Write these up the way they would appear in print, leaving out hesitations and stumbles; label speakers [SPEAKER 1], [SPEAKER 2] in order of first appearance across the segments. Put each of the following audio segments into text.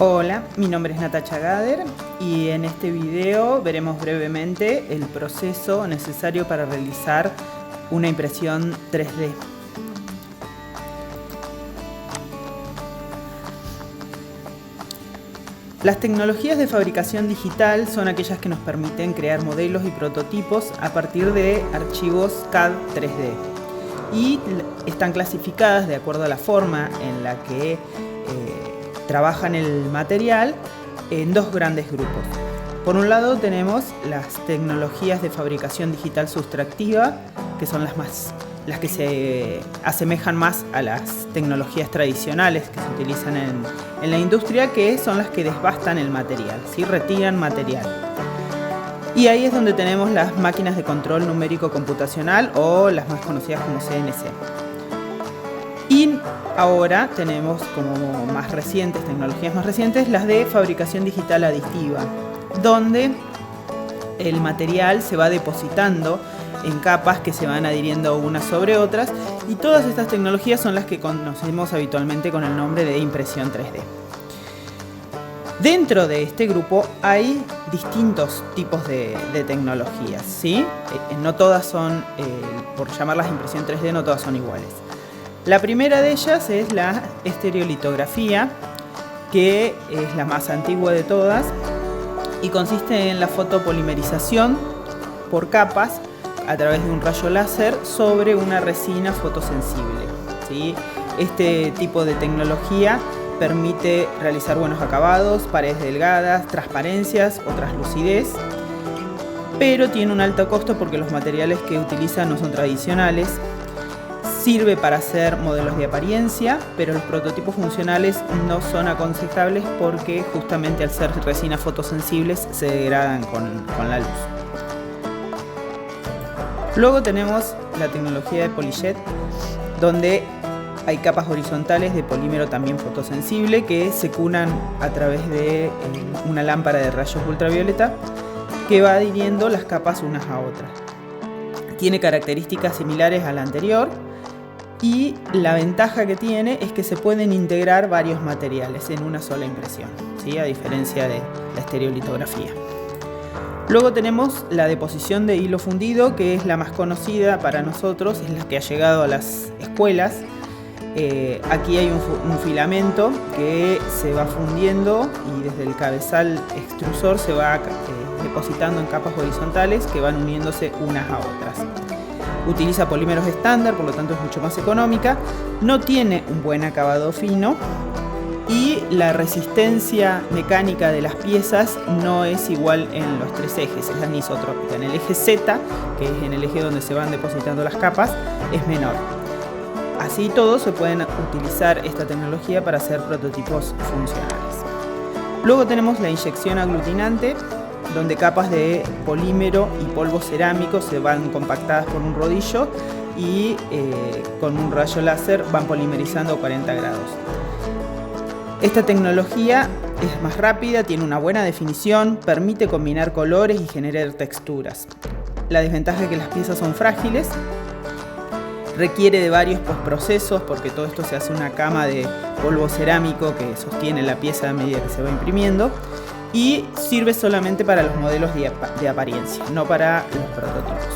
[SPEAKER 1] Hola, mi nombre es Natacha Gader y en este video veremos brevemente el proceso necesario para realizar una impresión 3D. Las tecnologías de fabricación digital son aquellas que nos permiten crear modelos y prototipos a partir de archivos CAD 3D y están clasificadas de acuerdo a la forma en la que trabajan el material en dos grandes grupos. Por un lado tenemos las tecnologías de fabricación digital sustractiva, que son las que se asemejan más a las tecnologías tradicionales que se utilizan en la industria, que son las que desbastan el material, ¿sí? Retiran material. Y ahí es donde tenemos las máquinas de control numérico computacional o las más conocidas como CNC. Y ahora tenemos como más recientes, tecnologías más recientes, las de fabricación digital aditiva, donde el material se va depositando en capas que se van adhiriendo unas sobre otras, y todas estas tecnologías son las que conocemos habitualmente con el nombre de impresión 3D. Dentro de este grupo hay distintos tipos de tecnologías, ¿sí? No todas son, por llamarlas impresión 3D, no todas son iguales. La primera de ellas es la estereolitografía, que es la más antigua de todas y consiste en la fotopolimerización por capas a través de un rayo láser sobre una resina fotosensible, ¿sí? Este tipo de tecnología permite realizar buenos acabados, paredes delgadas, transparencias o translucidez, pero tiene un alto costo porque los materiales que utiliza no son tradicionales. Sirve para hacer modelos de apariencia, pero los prototipos funcionales no son aconsejables porque justamente al ser resinas fotosensibles se degradan con la luz. Luego tenemos la tecnología de PolyJet, donde hay capas horizontales de polímero también fotosensible que se cunan a través de una lámpara de rayos ultravioleta que va adhiriendo las capas unas a otras. Tiene características similares a la anterior, y la ventaja que tiene es que se pueden integrar varios materiales en una sola impresión, ¿sí? A diferencia de la estereolitografía. Luego tenemos la deposición de hilo fundido, que es la más conocida para nosotros, es la que ha llegado a las escuelas. Aquí hay un filamento que se va fundiendo y desde el cabezal extrusor se va depositando en capas horizontales que van uniéndose unas a otras. Utiliza polímeros estándar, por lo tanto es mucho más económica, no tiene un buen acabado fino y la resistencia mecánica de las piezas no es igual en los tres ejes, es anisotrópica. En el eje Z, que es en el eje donde se van depositando las capas, es menor. Así todo se pueden utilizar esta tecnología para hacer prototipos funcionales. Luego tenemos la inyección aglutinante, donde capas de polímero y polvo cerámico se van compactadas por un rodillo y con un rayo láser van polimerizando a 40 grados. Esta tecnología es más rápida, tiene una buena definición, permite combinar colores y generar texturas. La desventaja es que las piezas son frágiles, requiere de varios postprocesos porque todo esto se hace una cama de polvo cerámico que sostiene la pieza a medida que se va imprimiendo, y sirve solamente para los modelos de apariencia, no para los prototipos.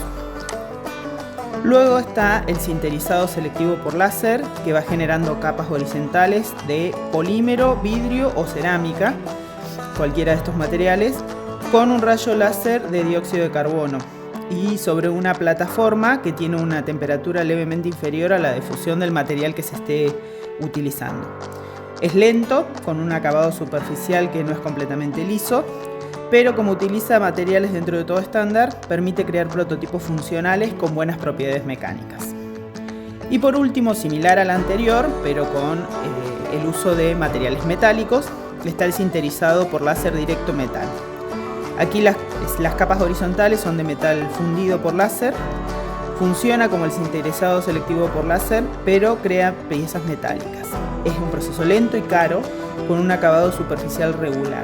[SPEAKER 1] Luego está el sinterizado selectivo por láser, que va generando capas horizontales de polímero, vidrio o cerámica, cualquiera de estos materiales, con un rayo láser de dióxido de carbono y sobre una plataforma que tiene una temperatura levemente inferior a la de fusión del material que se esté utilizando. Es lento, con un acabado superficial que no es completamente liso, pero como utiliza materiales dentro de todo estándar, permite crear prototipos funcionales con buenas propiedades mecánicas. Y por último, similar al anterior, pero con el uso de materiales metálicos, está el sinterizado por láser directo metal. Aquí las capas horizontales son de metal fundido por láser. Funciona como el sinterizado selectivo por láser, pero crea piezas metálicas. Es un proceso lento y caro, con un acabado superficial regular.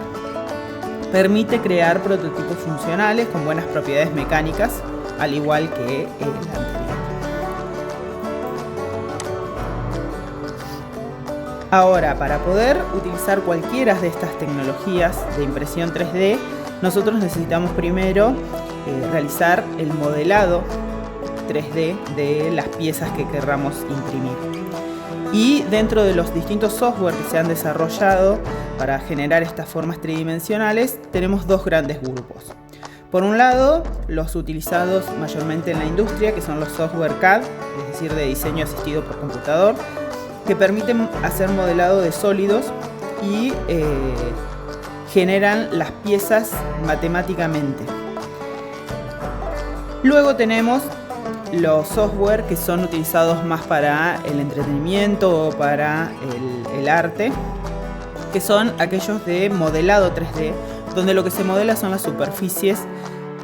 [SPEAKER 1] Permite crear prototipos funcionales con buenas propiedades mecánicas, al igual que el anterior. Ahora, para poder utilizar cualquiera de estas tecnologías de impresión 3D, nosotros necesitamos primero realizar el modelado 3D de las piezas que querramos imprimir. Y dentro de los distintos software que se han desarrollado para generar estas formas tridimensionales, tenemos dos grandes grupos. Por un lado, los utilizados mayormente en la industria, que son los software CAD, es decir, de diseño asistido por computador, que permiten hacer modelado de sólidos y generan las piezas matemáticamente. Luego tenemos los software que son utilizados más para el entretenimiento o para el arte, que son aquellos de modelado 3D, donde lo que se modela son las superficies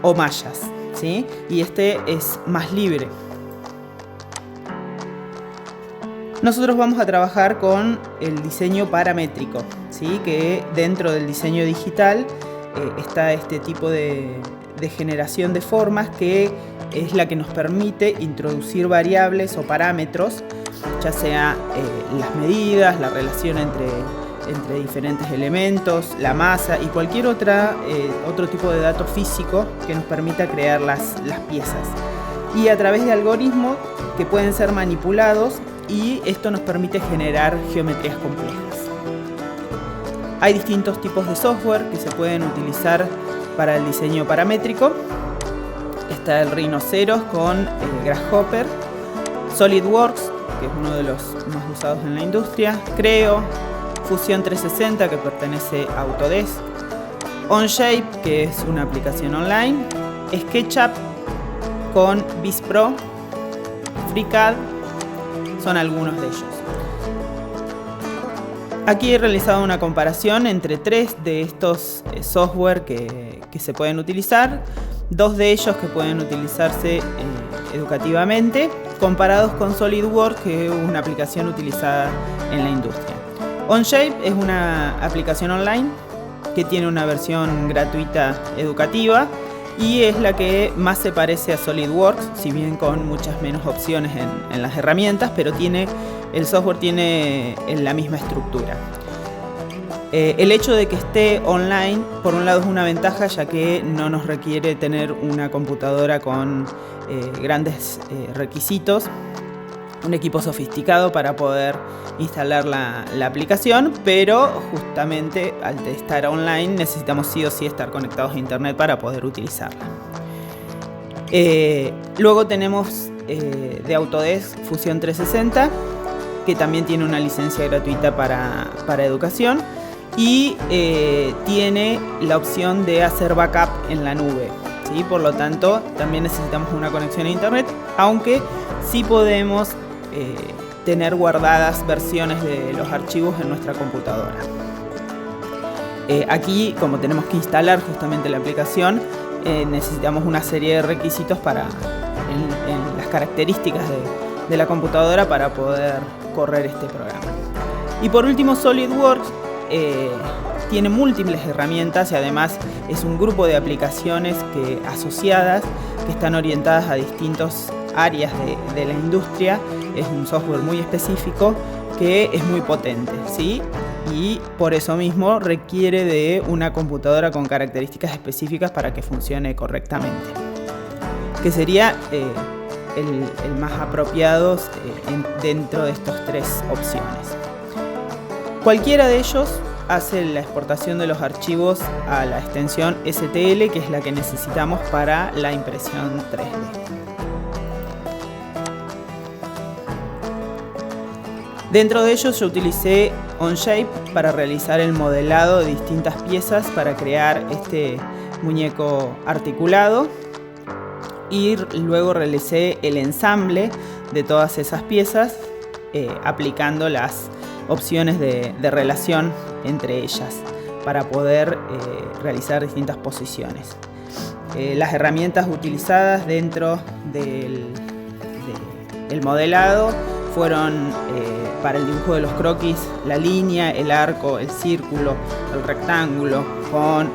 [SPEAKER 1] o mallas, ¿sí? Y este es más libre. Nosotros vamos a trabajar con el diseño paramétrico, ¿sí? Que dentro del diseño digital está este tipo de generación de formas que es la que nos permite introducir variables o parámetros, ya sea las medidas, la relación entre diferentes elementos, la masa y cualquier otro tipo de dato físico que nos permita crear las piezas. Y a través de algoritmos que pueden ser manipulados, y esto nos permite generar geometrías complejas. Hay distintos tipos de software que se pueden utilizar para el diseño paramétrico. Está el Rhinoceros con Grasshopper, SolidWorks, que es uno de los más usados en la industria, Creo, Fusion 360, que pertenece a Autodesk, Onshape, que es una aplicación online, SketchUp con VisPro, FreeCAD, son algunos de ellos. Aquí he realizado una comparación entre 3 de estos software que se pueden utilizar, 2 de ellos que pueden utilizarse educativamente, comparados con SolidWorks, que es una aplicación utilizada en la industria. Onshape es una aplicación online que tiene una versión gratuita educativa y es la que más se parece a SolidWorks, si bien con muchas menos opciones en las herramientas, pero el software tiene la misma estructura. El hecho de que esté online, por un lado, es una ventaja, ya que no nos requiere tener una computadora con grandes requisitos, un equipo sofisticado para poder instalar la aplicación, pero justamente al estar online necesitamos sí o sí estar conectados a internet para poder utilizarla. Luego tenemos de Autodesk Fusion 360, que también tiene una licencia gratuita para educación y tiene la opción de hacer backup en la nube, ¿sí? Por lo tanto, también necesitamos una conexión a internet, aunque sí podemos tener guardadas versiones de los archivos en nuestra computadora. Aquí, como tenemos que instalar justamente la aplicación, necesitamos una serie de requisitos en las características de la computadora para poder correr este programa. Y por último, SolidWorks tiene múltiples herramientas y además es un grupo de aplicaciones asociadas que están orientadas a distintas áreas de la industria. Es un software muy específico que es muy potente, ¿sí? Y por eso mismo requiere de una computadora con características específicas para que funcione correctamente, que sería el más apropiado dentro de estas 3 opciones. Cualquiera de ellos hace la exportación de los archivos a la extensión STL, que es la que necesitamos para la impresión 3D. Dentro de ellos yo utilicé Onshape para realizar el modelado de distintas piezas para crear este muñeco articulado, y luego realicé el ensamble de todas esas piezas aplicando las opciones de relación entre ellas para poder realizar distintas posiciones. Las herramientas utilizadas dentro del modelado fueron para el dibujo de los croquis la línea, el arco, el círculo, el rectángulo, con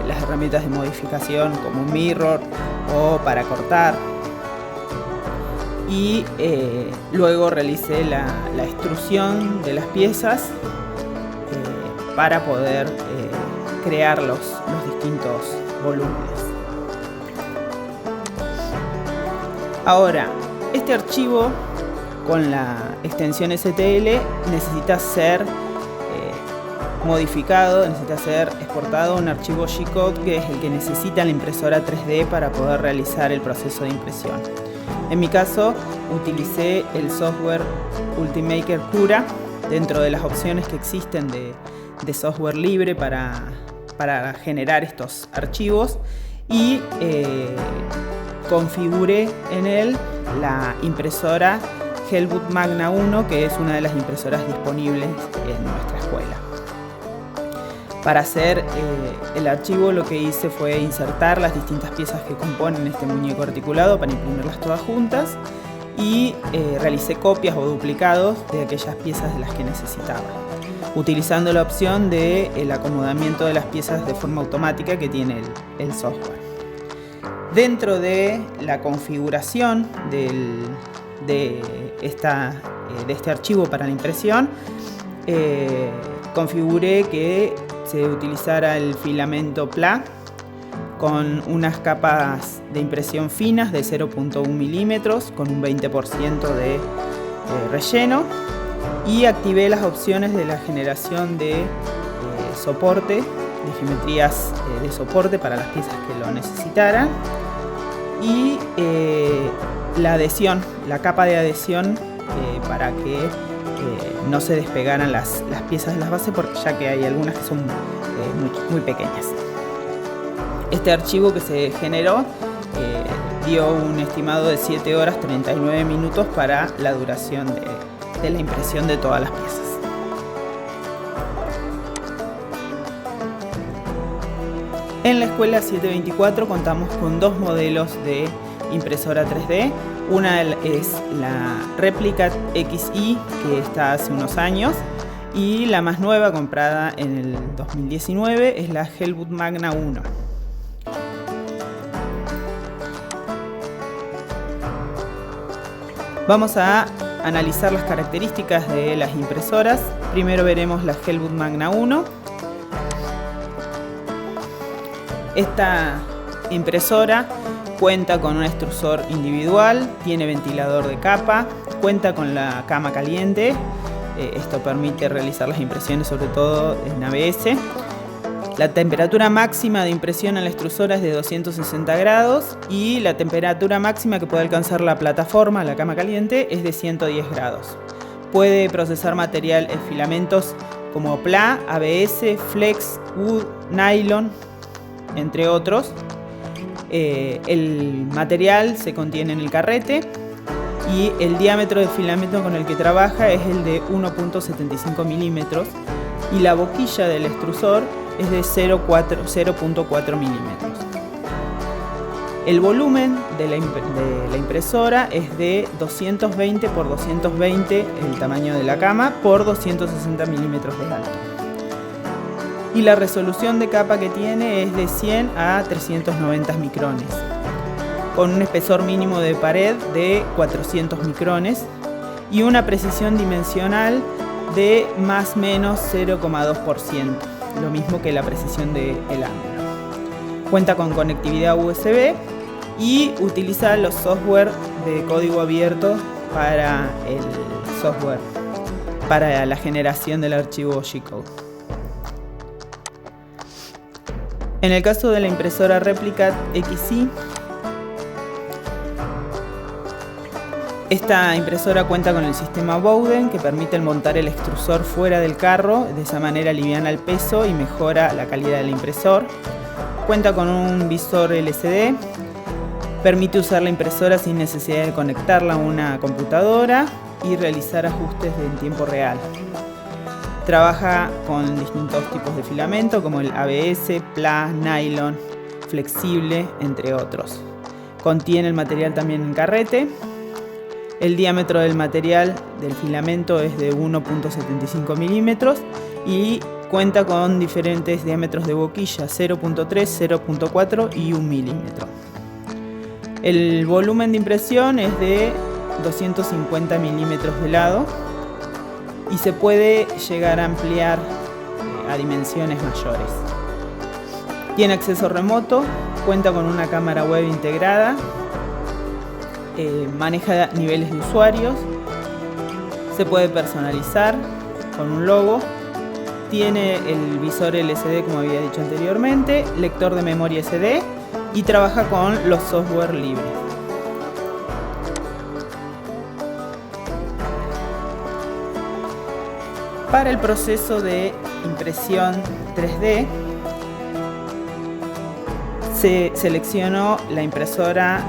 [SPEAKER 1] las herramientas de modificación como Mirror o para cortar. y luego realicé la extrusión de las piezas para poder crear los distintos volúmenes. Ahora, este archivo con la extensión STL necesita ser modificado, necesita ser exportado a un archivo G-Code, que es el que necesita la impresora 3D para poder realizar el proceso de impresión. En mi caso, utilicé el software Ultimaker Cura dentro de las opciones que existen de software libre para generar estos archivos, y configuré en él la impresora Hellwood Magna 1, que es una de las impresoras disponibles en nuestra escuela. Para hacer el archivo, lo que hice fue insertar las distintas piezas que componen este muñeco articulado para imprimirlas todas juntas, y realicé copias o duplicados de aquellas piezas de las que necesitaba, utilizando la opción del acomodamiento de las piezas de forma automática que tiene el software. Dentro de la configuración de este archivo para la impresión, configuré que se utilizara el filamento PLA con unas capas de impresión finas de 0.1 milímetros con un 20% de relleno, y activé las opciones de la generación de soporte, de geometrías de soporte para las piezas que lo necesitaran, y la adhesión, la capa de adhesión para que no se despegaran las piezas de las bases, porque ya que hay algunas que son muy pequeñas. Este archivo que se generó dio un estimado de 7 horas 39 minutos para la duración de la impresión de todas las piezas. En la escuela 724 contamos con dos modelos de impresora 3D. Una es la Replica XI, que está hace unos años, y la más nueva, comprada en el 2019, es la Hellwood Magna 1. Vamos a analizar las características de las impresoras. Primero veremos la Hellwood Magna 1. Esta impresora cuenta con un extrusor individual, tiene ventilador de capa, cuenta con la cama caliente. Esto permite realizar las impresiones sobre todo en ABS. La temperatura máxima de impresión en la extrusora es de 260 grados y la temperatura máxima que puede alcanzar la plataforma, la cama caliente, es de 110 grados. Puede procesar material en filamentos como PLA, ABS, Flex, Wood, Nylon, entre otros. El material se contiene en el carrete y el diámetro de filamento con el que trabaja es el de 1.75 milímetros y la boquilla del extrusor es de 0.4 milímetros. El volumen de la impresora es de 220 por 220, el tamaño de la cama, por 260 milímetros de alto. Y la resolución de capa que tiene es de 100 a 390 micrones, con un espesor mínimo de pared de 400 micrones y una precisión dimensional de más o menos 0,2%, lo mismo que la precisión del ángulo. Cuenta con conectividad USB y utiliza los software de código abierto para el software, para la generación del archivo G-Code. En el caso de la impresora Replica XI, esta impresora cuenta con el sistema Bowden, que permite montar el extrusor fuera del carro. De esa manera aliviana el peso y mejora la calidad del impresor. Cuenta con un visor LCD. Permite usar la impresora sin necesidad de conectarla a una computadora y realizar ajustes en tiempo real. Trabaja con distintos tipos de filamento como el ABS, PLA, nylon, flexible, entre otros. Contiene el material también en carrete. El diámetro del material del filamento es de 1.75 milímetros y cuenta con diferentes diámetros de boquilla, 0.3, 0.4 y 1 milímetro. El volumen de impresión es de 250 milímetros de lado y se puede llegar a ampliar a dimensiones mayores. Tiene acceso remoto, cuenta con una cámara web integrada, maneja niveles de usuarios, se puede personalizar con un logo, tiene el visor LCD como había dicho anteriormente, lector de memoria SD y trabaja con los software libres. Para el proceso de impresión 3D se seleccionó la impresora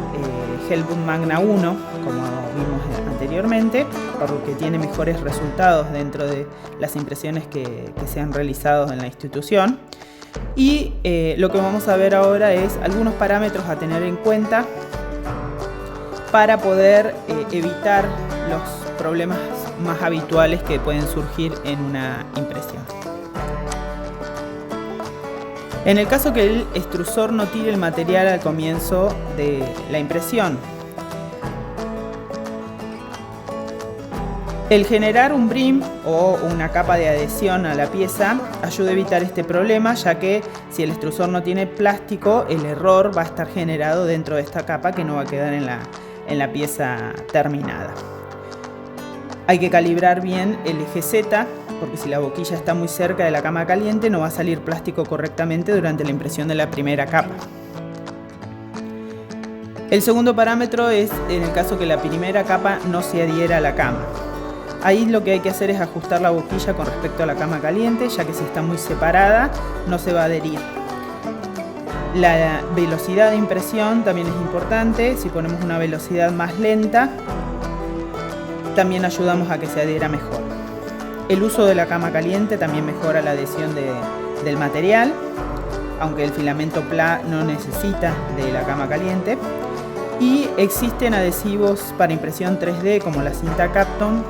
[SPEAKER 1] Hellbook Magna 1, como vimos anteriormente, porque tiene mejores resultados dentro de las impresiones que se han realizado en la institución. Y lo que vamos a ver ahora es algunos parámetros a tener en cuenta para poder evitar los problemas más habituales que pueden surgir en una impresión. En el caso que el extrusor no tire el material al comienzo de la impresión, el generar un brim o una capa de adhesión a la pieza ayuda a evitar este problema, ya que si el extrusor no tiene plástico, el error va a estar generado dentro de esta capa que no va a quedar en la pieza terminada. Hay que calibrar bien el eje Z, porque si la boquilla está muy cerca de la cama caliente no va a salir plástico correctamente durante la impresión de la primera capa. El segundo parámetro es en el caso que la primera capa no se adhiera a la cama. Ahí lo que hay que hacer es ajustar la boquilla con respecto a la cama caliente, ya que si está muy separada no se va a adherir. La velocidad de impresión también es importante. Si ponemos una velocidad más lenta, también ayudamos a que se adhiera mejor. El uso de la cama caliente también mejora la adhesión del material, aunque el filamento PLA no necesita de la cama caliente. Y existen adhesivos para impresión 3D como la cinta Kapton,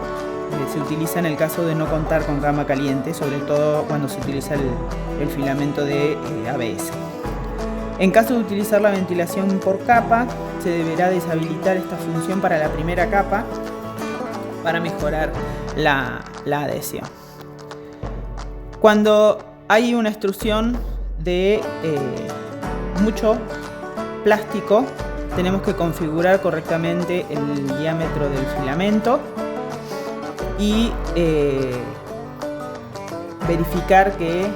[SPEAKER 1] que se utiliza en el caso de no contar con cama caliente, sobre todo cuando se utiliza el filamento de ABS. En caso de utilizar la ventilación por capa, se deberá deshabilitar esta función para la primera capa para mejorar la adhesión. Cuando hay una extrusión de mucho plástico, tenemos que configurar correctamente el diámetro del filamento y verificar que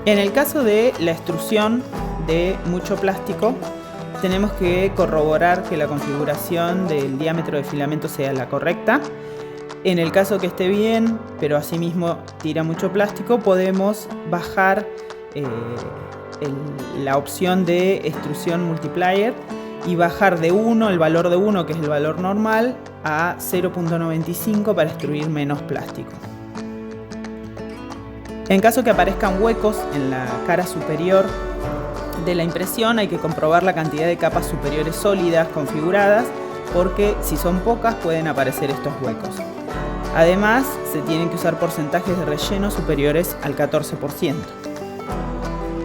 [SPEAKER 1] en el caso de la extrusión de mucho plástico, tenemos que corroborar que la configuración del diámetro de filamento sea la correcta. En el caso que esté bien, pero asimismo tira mucho plástico, podemos bajar la opción de extrusión multiplier y bajar de 1, el valor de 1, que es el valor normal, a 0.95 para extruir menos plástico. En caso que aparezcan huecos en la cara superior de la impresión, hay que comprobar la cantidad de capas superiores sólidas configuradas, porque si son pocas pueden aparecer estos huecos. Además, se tienen que usar porcentajes de relleno superiores al 14%.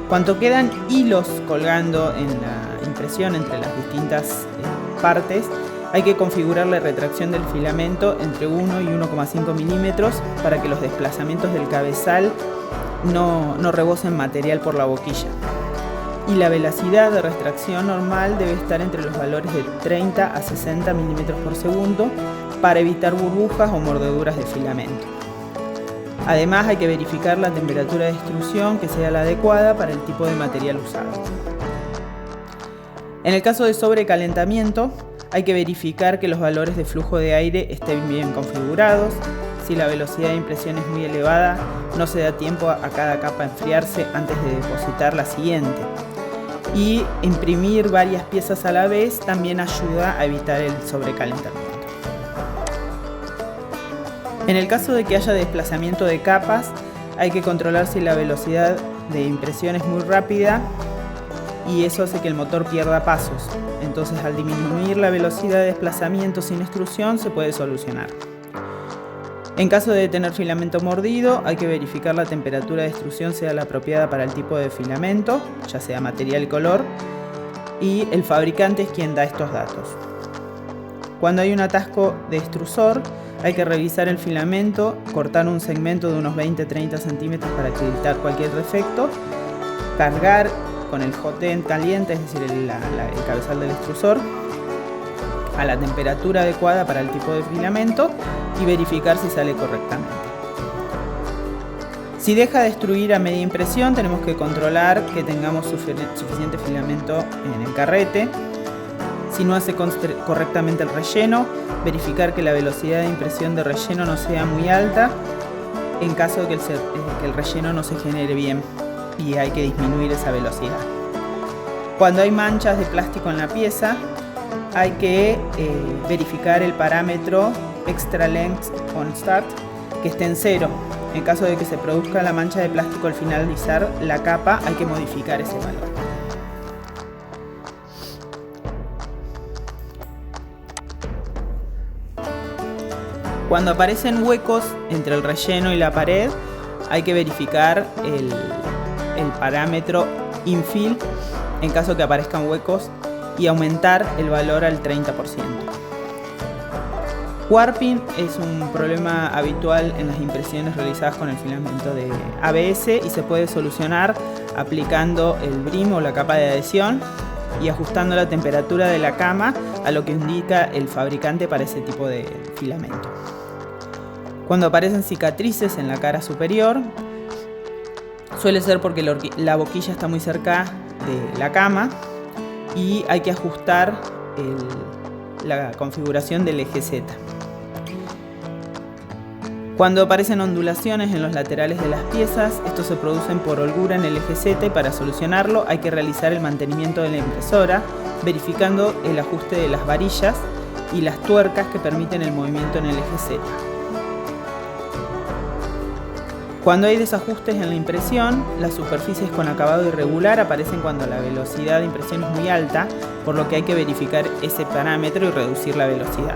[SPEAKER 1] Cuando quedan hilos colgando en la impresión entre las distintas partes, hay que configurar la retracción del filamento entre 1 y 1,5 milímetros para que los desplazamientos del cabezal no rebosen material por la boquilla. Y la velocidad de retracción normal debe estar entre los valores de 30 a 60 milímetros por segundo para evitar burbujas o mordeduras de filamento. Además, hay que verificar la temperatura de extrusión que sea la adecuada para el tipo de material usado. En el caso de sobrecalentamiento, hay que verificar que los valores de flujo de aire estén bien configurados. Si la velocidad de impresión es muy elevada, no se da tiempo a cada capa enfriarse antes de depositar la siguiente. Y imprimir varias piezas a la vez también ayuda a evitar el sobrecalentamiento. En el caso de que haya desplazamiento de capas, hay que controlar si la velocidad de impresión es muy rápida y eso hace que el motor pierda pasos. Entonces, al disminuir la velocidad de desplazamiento sin extrusión, se puede solucionar. En caso de tener filamento mordido, hay que verificar la temperatura de extrusión sea la apropiada para el tipo de filamento, ya sea material y color, y el fabricante es quien da estos datos. Cuando hay un atasco de extrusor, hay que revisar el filamento, cortar un segmento de unos 20-30 centímetros para evitar cualquier defecto, cargar con el hot end caliente, es decir, el cabezal del extrusor, a la temperatura adecuada para el tipo de filamento y verificar si sale correctamente. Si deja de extruir a media impresión, tenemos que controlar que tengamos suficiente filamento en el carrete. Si no hace correctamente el relleno, verificar que la velocidad de impresión de relleno no sea muy alta en caso de que el relleno no se genere bien, y hay que disminuir esa velocidad. Cuando hay manchas de plástico en la pieza, hay que verificar el parámetro Extra Length on Start, que esté en 0. En caso de que se produzca la mancha de plástico al finalizar la capa, hay que modificar ese valor. Cuando aparecen huecos entre el relleno y la pared, hay que verificar el parámetro Infill en caso de que aparezcan huecos y aumentar el valor al 30%. Warping es un problema habitual en las impresiones realizadas con el filamento de ABS y se puede solucionar aplicando el brim o la capa de adhesión y ajustando la temperatura de la cama a lo que indica el fabricante para ese tipo de filamento. Cuando aparecen cicatrices en la cara superior, suele ser porque la boquilla está muy cerca de la cama y hay que ajustar la configuración del eje Z. Cuando aparecen ondulaciones en los laterales de las piezas, estos se producen por holgura en el eje Z y para solucionarlo hay que realizar el mantenimiento de la impresora, verificando el ajuste de las varillas y las tuercas que permiten el movimiento en el eje Z. Cuando hay desajustes en la impresión, las superficies con acabado irregular aparecen cuando la velocidad de impresión es muy alta, por lo que hay que verificar ese parámetro y reducir la velocidad.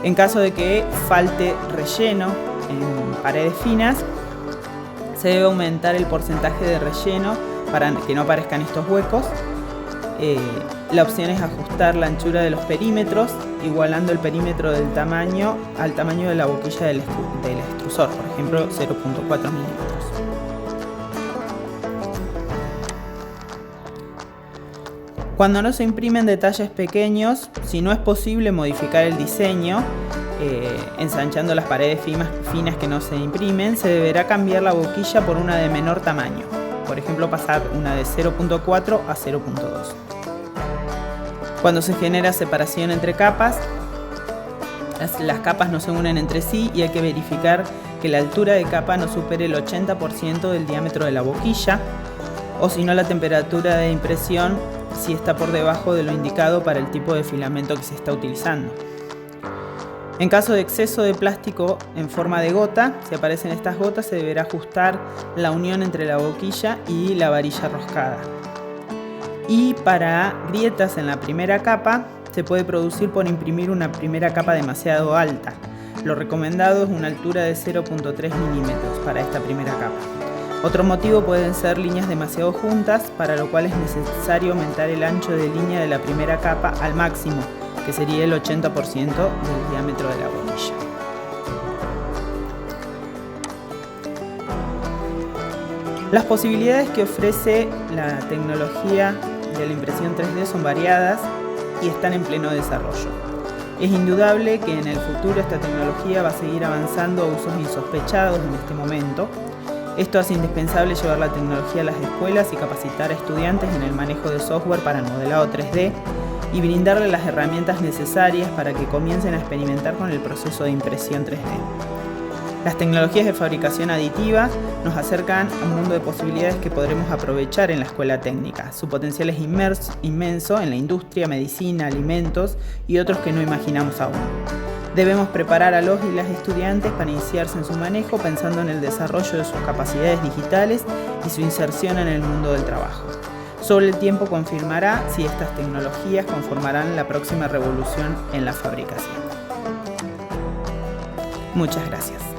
[SPEAKER 1] En caso de que falte relleno en paredes finas, se debe aumentar el porcentaje de relleno para que no aparezcan estos huecos. La opción es ajustar la anchura de los perímetros, igualando el perímetro del tamaño al tamaño de la boquilla del extrusor, por ejemplo 0.4 milímetros. Cuando no se imprimen detalles pequeños, si no es posible modificar el diseño, ensanchando las paredes finas que no se imprimen, se deberá cambiar la boquilla por una de menor tamaño, por ejemplo pasar una de 0.4 a 0.2. Cuando se genera separación entre capas, las capas no se unen entre sí y hay que verificar que la altura de capa no supere el 80% del diámetro de la boquilla, o si no la temperatura de impresión si está por debajo de lo indicado para el tipo de filamento que se está utilizando. En caso de exceso de plástico en forma de gota, si aparecen estas gotas se deberá ajustar la unión entre la boquilla y la varilla roscada. Y para grietas en la primera capa, se puede producir por imprimir una primera capa demasiado alta. Lo recomendado es una altura de 0.3 milímetros para esta primera capa. Otro motivo pueden ser líneas demasiado juntas, para lo cual es necesario aumentar el ancho de línea de la primera capa al máximo, que sería el 80% del diámetro de la boquilla. Las posibilidades que ofrece la tecnología de la impresión 3D son variadas y están en pleno desarrollo. Es indudable que en el futuro esta tecnología va a seguir avanzando a usos insospechados en este momento. Esto hace indispensable llevar la tecnología a las escuelas y capacitar a estudiantes en el manejo de software para el modelado 3D y brindarles las herramientas necesarias para que comiencen a experimentar con el proceso de impresión 3D. Las tecnologías de fabricación aditiva nos acercan a un mundo de posibilidades que podremos aprovechar en la escuela técnica. Su potencial es inmenso en la industria, medicina, alimentos y otros que no imaginamos aún. Debemos preparar a los y las estudiantes para iniciarse en su manejo pensando en el desarrollo de sus capacidades digitales y su inserción en el mundo del trabajo. Solo el tiempo confirmará si estas tecnologías conformarán la próxima revolución en la fabricación. Muchas gracias.